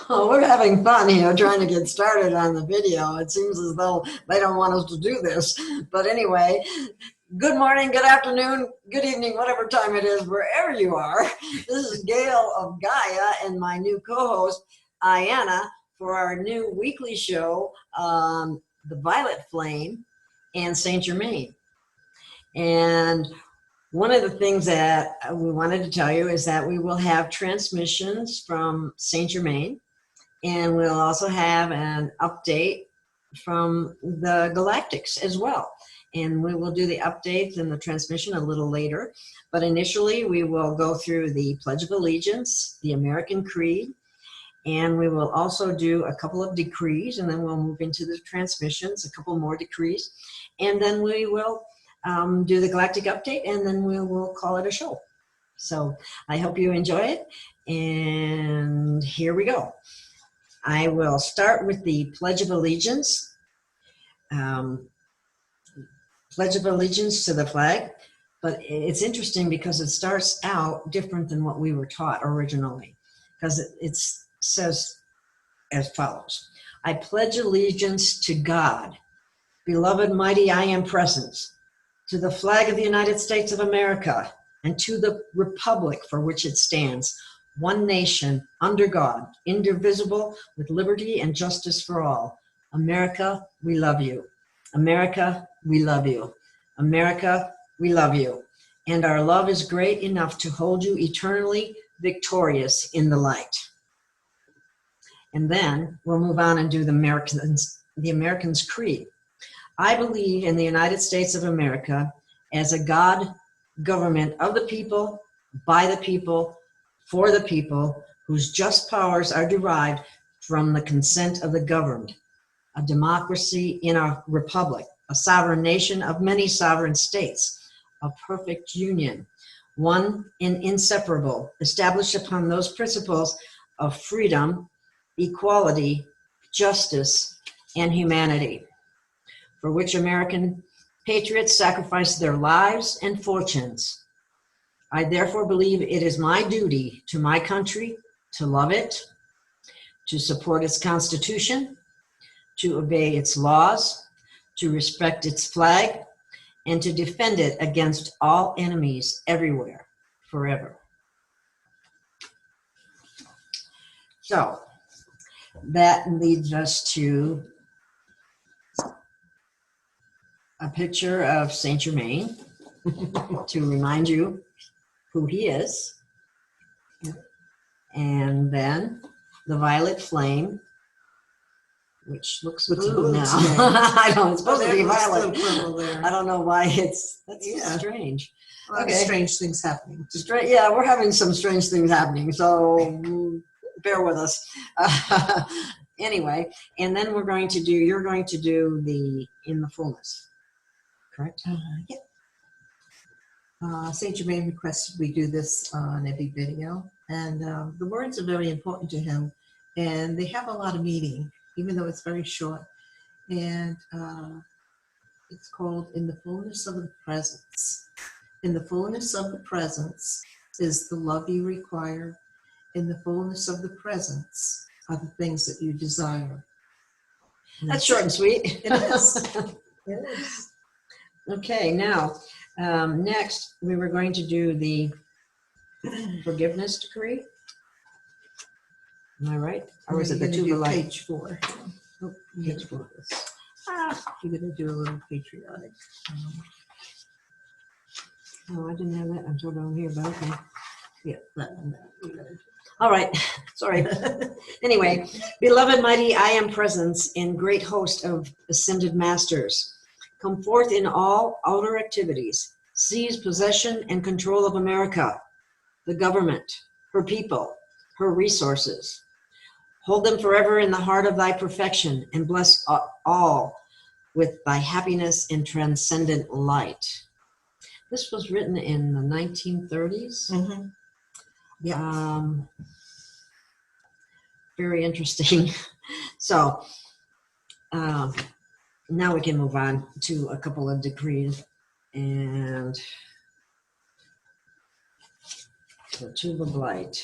Oh, we're having fun here trying to get started on the video. It seems as though they don't want us to do this. But anyway, good morning, good afternoon, good evening, whatever time it is, wherever you are. This is Gail of Gaia and my new co-host, Aiana, for our new weekly show, The Violet Flame and St. Germain. And one of the things that we wanted to tell you is that we will have transmissions from St. Germain, and we'll also have an update from the Galactics as well. And we will do the updates and the transmission a little later. But initially, we will go through the Pledge of Allegiance, the American Creed, and we will also do a couple of decrees, and then we'll move into the transmissions, a couple more decrees, and then we will do the Galactic update, and then we will call it a show. So I hope you enjoy it, and here we go. I will start with the Pledge of Allegiance. Pledge of Allegiance to the flag, but it's interesting because it starts out different than what we were taught originally, because it says as follows: I pledge allegiance to God, beloved mighty I am presence, to the flag of the United States of America, and to the republic for which it stands, one nation, under God, indivisible, with liberty and justice for all. America, we love you. America, we love you. America, we love you. And our love is great enough to hold you eternally victorious in the light. And then we'll move on and do the Americans' Creed. I believe in the United States of America as a God government of the people, by the people, for the people, whose just powers are derived from the consent of the governed, a democracy in a republic, a sovereign nation of many sovereign states, a perfect union, one and inseparable, established upon those principles of freedom, equality, justice, and humanity, for which American patriots sacrificed their lives and fortunes. I therefore believe it is my duty to my country to love it, to support its Constitution, to obey its laws, to respect its flag, and to defend it against all enemies everywhere, forever. So that leads us to a picture of St. Germain to remind you who he is. And then the violet flame, which looks blue now. I know, it's supposed to be violet. I don't know why that's strange. Okay. Strange things happening. Yeah, we're having some strange things happening, so bear with us. Anyway, and then you're going to do the In the Fullness. Correct? Yeah. St. Germain requested we do this on every video, and the words are very important to him, and they have a lot of meaning, even though it's very short. And it's called In the Fullness of the Presence. In the fullness of the presence is the love you require. In the fullness of the presence are the things that you desire. That's short and sweet. It is. It is. Okay, now, next we were going to do the forgiveness decree. Am I right? Or was it the two light? Page 4. Oh, page 4. You're going to do a little patriotic. Oh, I didn't have that until down here, but okay. Yeah, that one. All right, sorry. Anyway, beloved mighty I am presence in great host of ascended masters, come forth in all outer activities, seize possession and control of America, the government, her people, her resources. Hold them forever in the heart of thy perfection, and bless all with thy happiness and transcendent light. This was written in the 1930s. Mm-hmm. Yeah. Very interesting. So now we can move on to a couple of decrees. And the tube of light.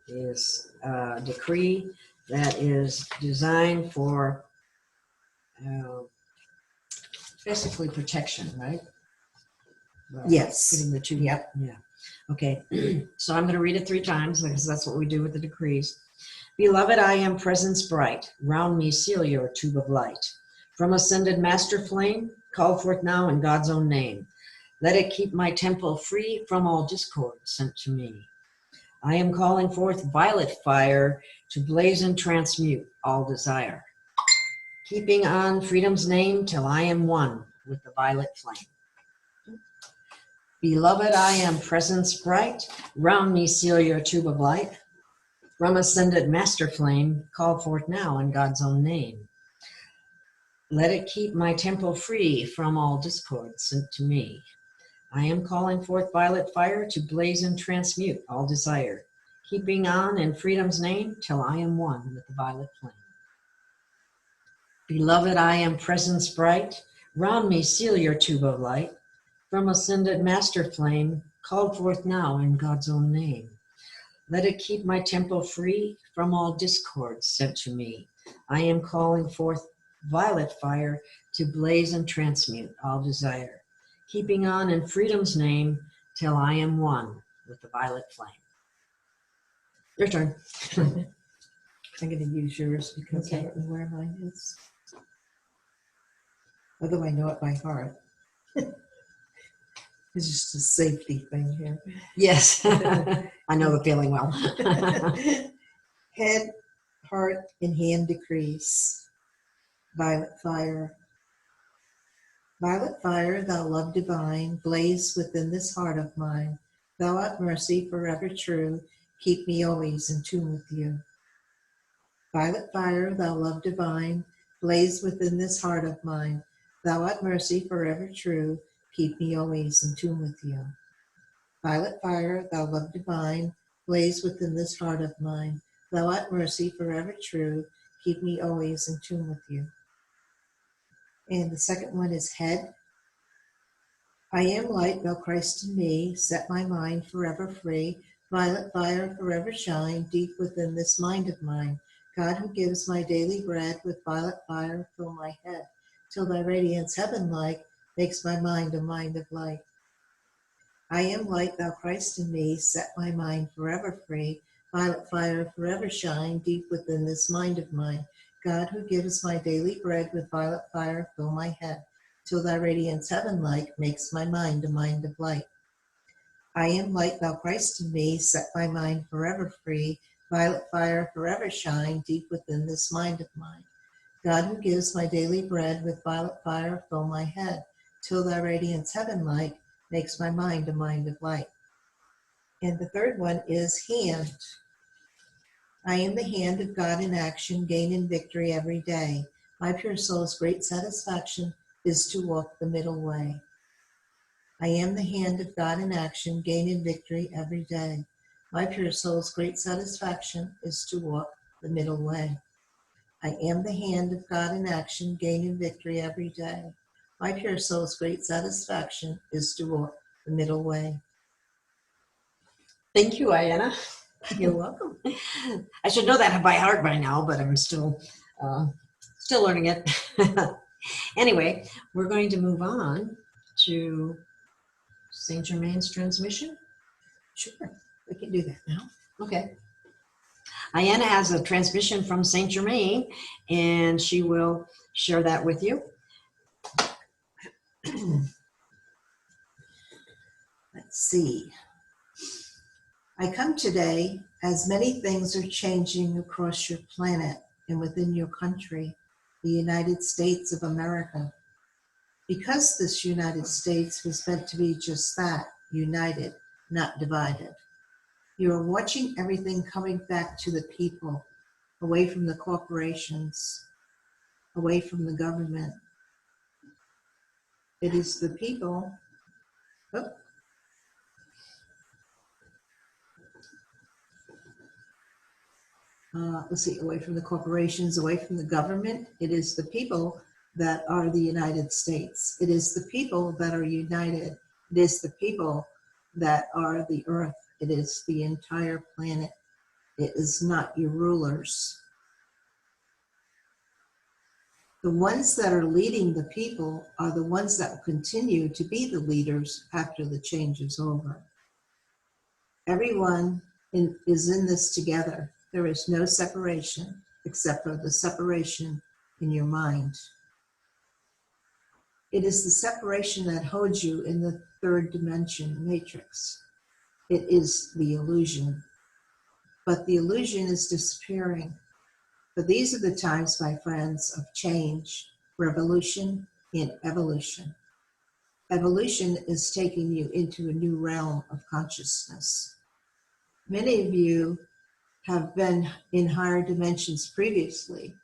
is a decree that is designed for basically protection, right? Well, Yes. putting the two. Yep. Yeah. Okay. So I'm going to read it 3 times because that's what we do with the decrees. Beloved, I am presence bright. Round me seal your tube of light. From ascended master flame, call forth now in God's own name. Let it keep my temple free from all discord sent to me. I am calling forth violet fire to blaze and transmute all desire. Keeping on freedom's name till I am one with the violet flame. Beloved, I am presence bright. Round me seal your tube of light. From ascended master flame, call forth now in God's own name. Let it keep my temple free from all discord sent to me. I am calling forth violet fire to blaze and transmute all desire. Keeping on in freedom's name till I am one with the violet flame. Beloved, I am presence bright. Round me seal your tube of light. From ascended master flame, called forth now in God's own name. Let it keep my temple free from all discord sent to me. I am calling forth violet fire to blaze and transmute all desire. Keeping on in freedom's name till I am one with the violet flame. Your turn. I'm going to use yours because I Okay. don't know where mine is. Although I know it by heart. It's just a safety thing here. Yes, I know the feeling well. Head, heart, and hand decrees. Violet fire. Violet fire, thou love divine, blaze within this heart of mine. Thou art mercy, forever true. Keep me always in tune with you. Violet fire, thou love divine, blaze within this heart of mine. Thou art mercy, forever true. Keep me always in tune with you. Violet fire, thou love divine, blaze within this heart of mine. Thou art mercy, forever true. Keep me always in tune with you. And the second one is head. I am light, thou Christ in me, set my mind forever free. Violet fire, forever shine, deep within this mind of mine. God who gives my daily bread, with violet fire fill my head, till thy radiance heaven-like makes my mind a mind of light. I am light, thou Christ in me, set my mind forever free. Violet fire, forever shine, deep within this mind of mine. God who gives my daily bread, with violet fire fill my head, till thy radiance heaven-like makes my mind a mind of light. I am light, thou Christ in me, set my mind forever free. Violet fire, forever shine, deep within this mind of mine. God who gives my daily bread, with violet fire fill my head, till thy radiance heaven-like makes my mind a mind of light. And the third one is hand. I am the hand of God in action, gaining victory every day. My pure soul's great satisfaction is to walk the middle way. I am the hand of God in action, gaining victory every day. My pure soul's great satisfaction is to walk the middle way. I am the hand of God in action, gaining victory every day. My pure soul's great satisfaction is to walk the middle way. Thank you, Aiana. You're welcome. I should know that by heart by now, but I'm still learning it. Anyway, we're going to move on to St. Germain's transmission. Sure, we can do that now. Okay. Aiana has a transmission from St. Germain, and she will share that with you. Let's see. I come today as many things are changing across your planet and within your country, the United States of America. Because this United States was meant to be just that, united, not divided. You are watching everything coming back to the people, away from the corporations, away from the government. It is the people. Away from the corporations, away from the government. It is the people that are the United States. It is the people that are united. It is the people that are the earth. It is the entire planet. It is not your rulers. The ones that are leading the people are the ones that will continue to be the leaders after the change is over. Everyone is in this together. There is no separation except for the separation in your mind. It is the separation that holds you in the third dimension matrix. It is the illusion. But the illusion is disappearing. But these are the times, my friends, of change, revolution, and evolution. Evolution is taking you into a new realm of consciousness. Many of you have been in higher dimensions previously.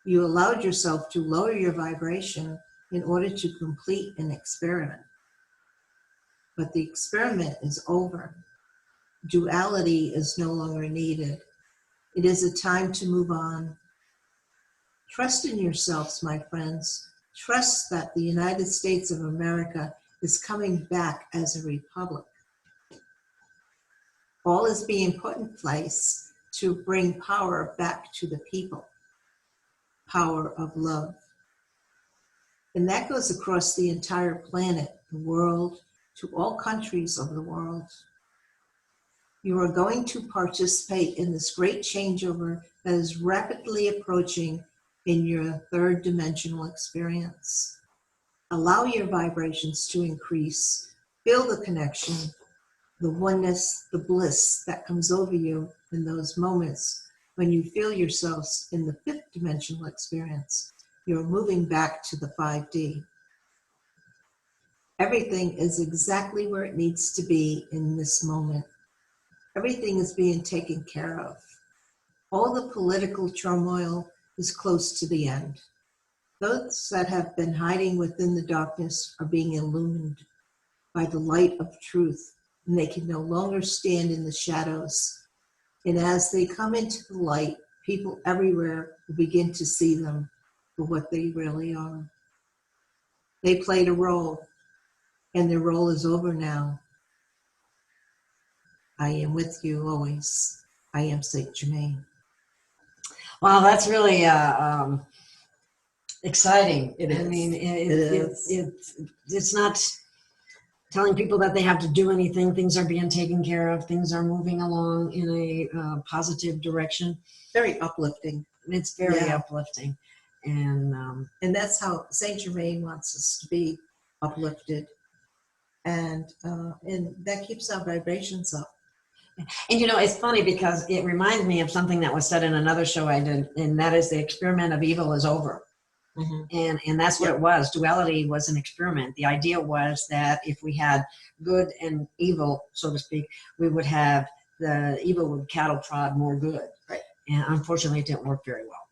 You allowed yourself to lower your vibration in order to complete an experiment. But the experiment is over. Duality is no longer needed. It is a time to move on. Trust in yourselves, my friends. Trust that the United States of America is coming back as a republic. All is being put in place to bring power back to the people. Power of love. And that goes across the entire planet, the world, to all countries of the world. You are going to participate in this great changeover that is rapidly approaching in your third dimensional experience. Allow your vibrations to increase. Feel the connection, the oneness, the bliss that comes over you in those moments when you feel yourselves in the fifth dimensional experience. You're moving back to the 5D. Everything is exactly where it needs to be in this moment. Everything is being taken care of. All the political turmoil is close to the end. Those that have been hiding within the darkness are being illumined by the light of truth, and they can no longer stand in the shadows. And as they come into the light, people everywhere will begin to see them for what they really are. They played a role, and their role is over now. I am with you always. I am St. Germain. Wow, that's really exciting. It is. I mean, It is. it's not telling people that they have to do anything. Things are being taken care of. Things are moving along in a positive direction. Very uplifting. It's very uplifting. And that's how St. Germain wants us to be, uplifted. And that keeps our vibrations up. And you know, it's funny because it reminds me of something that was said in another show I did, and that is the experiment of evil is over. Mm-hmm. And that's what it was. Duality was an experiment. The idea was that if we had good and evil, so to speak, we would have the evil would cattle prod more good. Right. And unfortunately, it didn't work very well.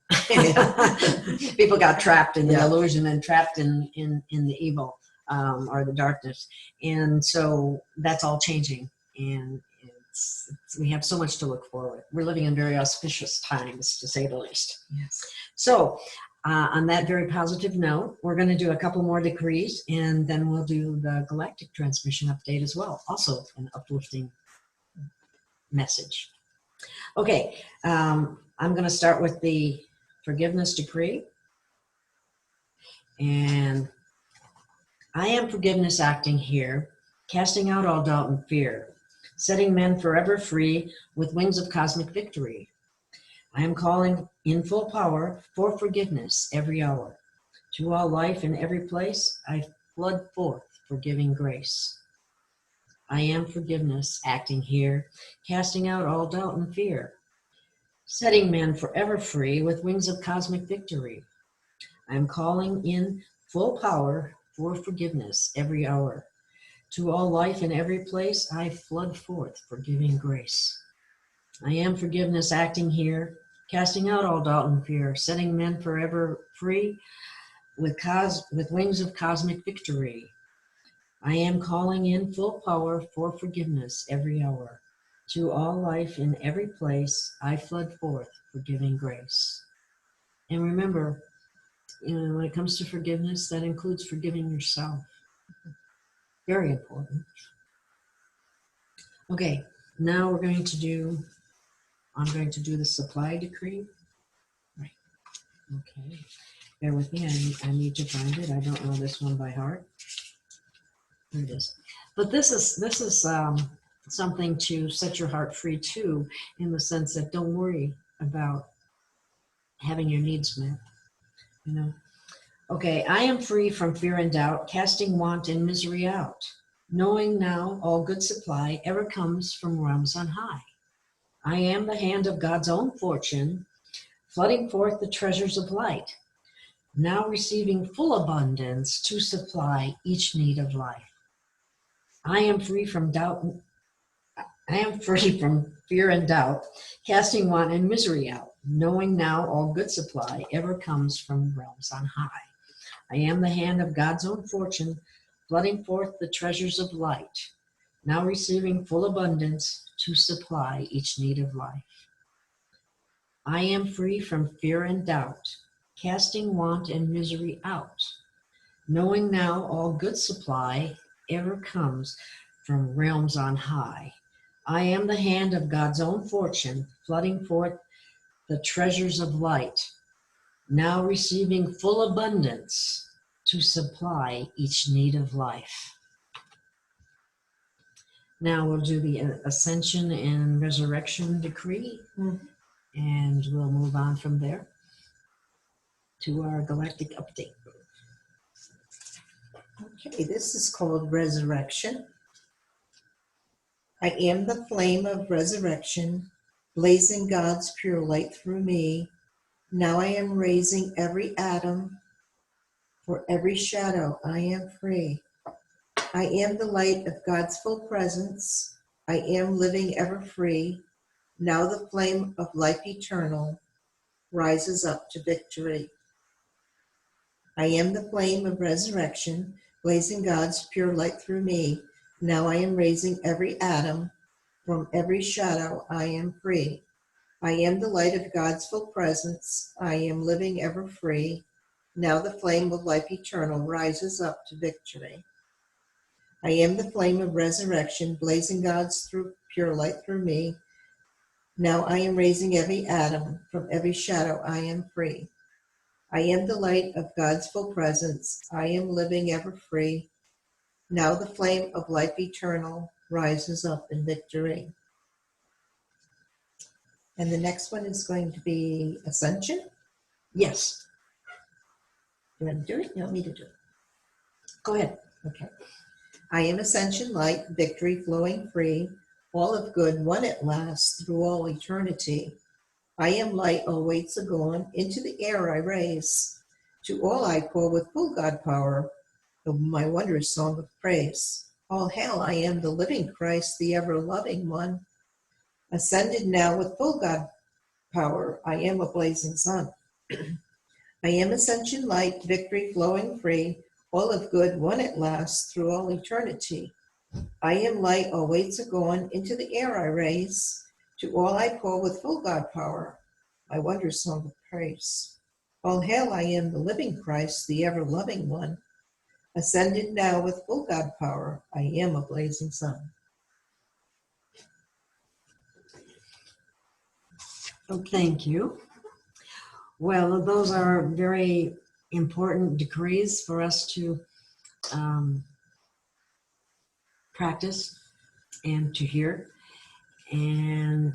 People got trapped in the illusion and trapped in the evil or the darkness. And so that's all changing. And we have so much to look forward. We're living in very auspicious times, to say the least. Yes. So on that very positive note, we're going to do a couple more decrees, and then we'll do the galactic transmission update as well. Also an uplifting message. Okay, I'm going to start with the forgiveness decree. And I am forgiveness acting here, casting out all doubt and fear, setting men forever free with wings of cosmic victory. I am calling in full power for forgiveness every hour. To all life in every place, I flood forth forgiving grace. I am forgiveness acting here, casting out all doubt and fear, setting men forever free with wings of cosmic victory. I am calling in full power for forgiveness every hour. To all life in every place, I flood forth forgiving grace. I am forgiveness acting here, casting out all doubt and fear, setting men forever free with wings of cosmic victory. I am calling in full power for forgiveness every hour. To all life in every place, I flood forth forgiving grace. And remember, when it comes to forgiveness, that includes forgiving yourself. Very important. Okay, now we're going to do I'm going to do the supply decree. Right. Okay. Bear with me. I need to find it. I don't know this one by heart. Here it is. But this is something to set your heart free too, in the sense that don't worry about having your needs met. You know. Okay. I am free from fear and doubt, casting want and misery out, knowing now all good supply ever comes from realms on high. I am the hand of God's own fortune, flooding forth the treasures of light, now receiving full abundance to supply each need of life. I am free from doubt. I am free from fear and doubt, casting want and misery out, knowing now all good supply ever comes from realms on high. I am the hand of God's own fortune, flooding forth the treasures of light, now receiving full abundance to supply each need of life. I am free from fear and doubt, casting want and misery out, knowing now all good supply ever comes from realms on high. I am the hand of God's own fortune, flooding forth the treasures of light, now receiving full abundance to supply each need of life. Now we'll do the ascension and resurrection decree, and we'll move on from there to our galactic update. Okay, this is called resurrection. I am the flame of resurrection, blazing God's pure light through me. Now I am raising every atom. For every shadow I am free. I am the light of God's full presence. I am living ever free. Now the flame of life eternal rises up to victory. I am the flame of resurrection, blazing God's pure light through me. Now I am raising every atom. From every shadow I am free. I am the light of God's full presence. I am living ever free. Now the flame of life eternal rises up to victory. I am the flame of resurrection, blazing God's pure light through me. Now I am raising every atom. From every shadow I am free. I am the light of God's full presence. I am living ever free. Now the flame of life eternal rises up in victory. And the next one is going to be ascension. Yes, You want to do it? You want me to do it? go ahead. Okay. I am ascension light, victory flowing free, all of good, one at last, through all eternity. I am light, all weights are gone, into the air I raise. To all I call with full God power, my wondrous song of praise. All hail, I am the living Christ, the ever-loving one. Ascended now with full God power, I am a blazing sun. I am ascension light, victory flowing free, all of good, one at last, through all eternity. I am light, all weights are gone, into the air I raise. To all I call with full God power, my wondrous song of praise. All hail, I am the living Christ, the ever-loving one. Ascended now with full God power, I am a blazing sun. Thank you. Well, those are very important decrees for us to practice and to hear. And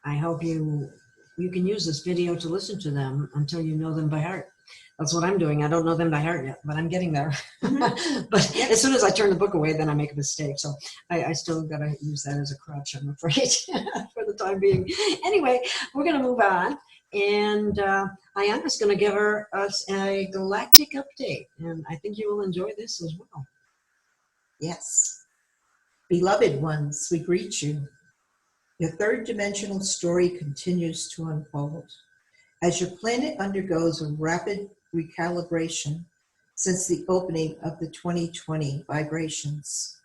I hope you can use this video to listen to them until you know them by heart. That's what I'm doing. I don't know them by heart yet, but I'm getting there. But as soon as I turn the book away, then I make a mistake. So I still got to use that as a crutch, I'm afraid, for the time being. Anyway, we're going to move on. And Aiana's going to give us a galactic update. And I think you will enjoy this as well. Yes. Beloved ones, we greet you. Your third dimensional story continues to unfold as your planet undergoes a rapid recalibration since the opening of the 2020 vibrations.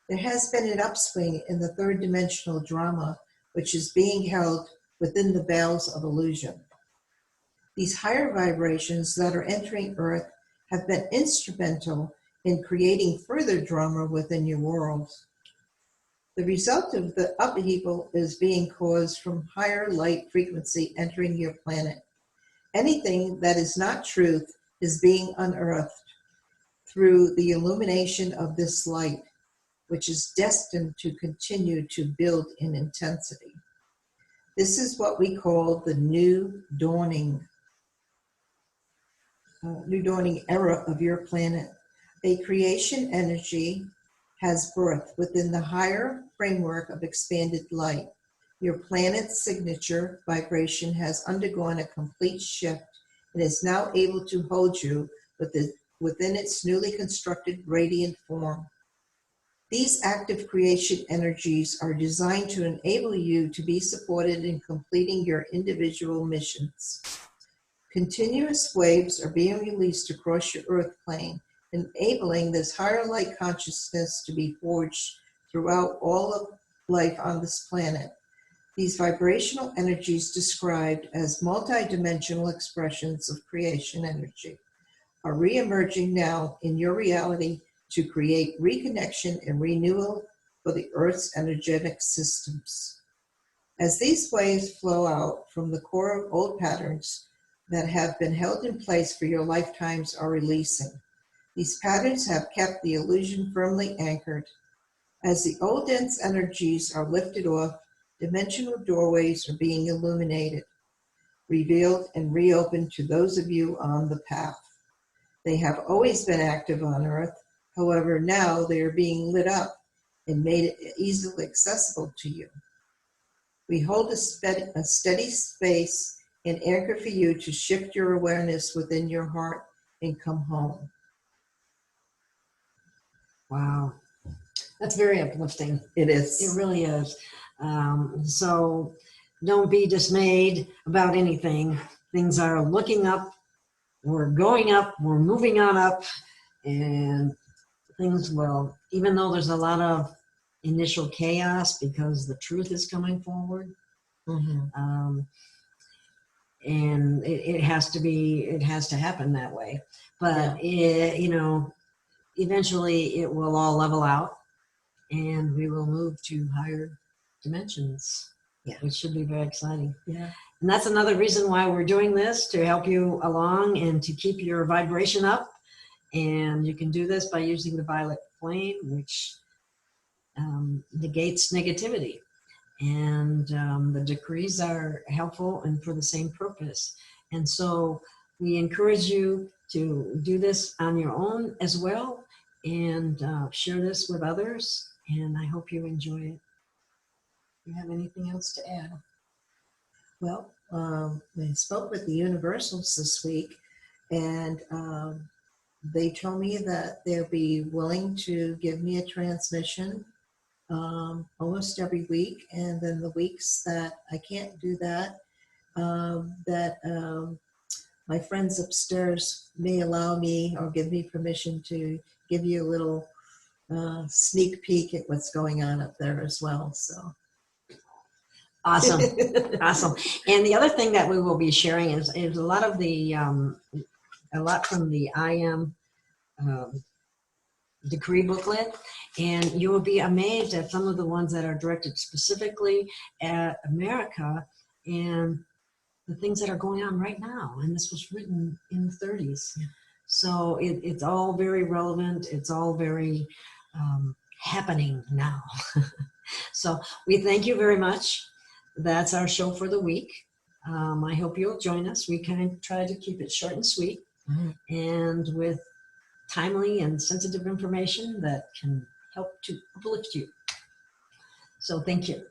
There has been an upswing in the third dimensional drama, which is being held within the veils of illusion. These higher vibrations that are entering Earth have been instrumental in creating further drama within your world. The result of the upheaval is being caused from higher light frequency entering your planet. Anything that is not truth is being unearthed through the illumination of this light, which is destined to continue to build in intensity. This is what we call the new dawning era of your planet. A creation energy has birth within the higher framework of expanded light. Your planet's signature vibration has undergone a complete shift and is now able to hold you within its newly constructed radiant form. These active creation energies are designed to enable you to be supported in completing your individual missions. Continuous waves are being released across your earth plane, enabling this higher light consciousness to be forged throughout all of life on this planet. These vibrational energies, described as multidimensional expressions of creation energy, are re-emerging now in your reality to create reconnection and renewal for the Earth's energetic systems. As these waves flow out from the core of old patterns that have been held in place for your lifetimes are releasing. These patterns have kept the illusion firmly anchored. As the old dense energies are lifted off, dimensional doorways are being illuminated, revealed, and reopened to those of you on the path. They have always been active on Earth. However, now they are being lit up and made easily accessible to you. We hold a steady space and anchor for you to shift your awareness within your heart and come home. Wow. That's very uplifting. It is. It really is. So don't be dismayed about anything. Things are looking up. We're going up. We're moving on up. And things will, even though there's a lot of initial chaos because the truth is coming forward. Mm-hmm. And it has to happen that way. But, eventually it will all level out and we will move to higher dimensions, which should be very exciting. Yeah. And that's another reason why we're doing this, to help you along and to keep your vibration up. And you can do this by using the violet flame, which negates negativity. And the decrees are helpful and for the same purpose. And so we encourage you to do this on your own as well, and share this with others. And I hope you enjoy it. Do you have anything else to add? Well, I spoke with the Universals this week, and they told me that they'll be willing to give me a transmission almost every week. And then the weeks that I can't do that, my friends upstairs may allow me or give me permission to give you a little sneak peek at what's going on up there as well. So awesome. Awesome. And the other thing that we will be sharing is a lot of the a lot from the I Am decree booklet, and you will be amazed at some of the ones that are directed specifically at America and the things that are going on right now. And this was written in the 30s. Yeah. So it's all very relevant. It's all very happening now. So we thank you very much. That's our show for the week. I hope you'll join us. We kind of try to keep it short and sweet, and with timely and sensitive information that can help to uplift you. So thank you.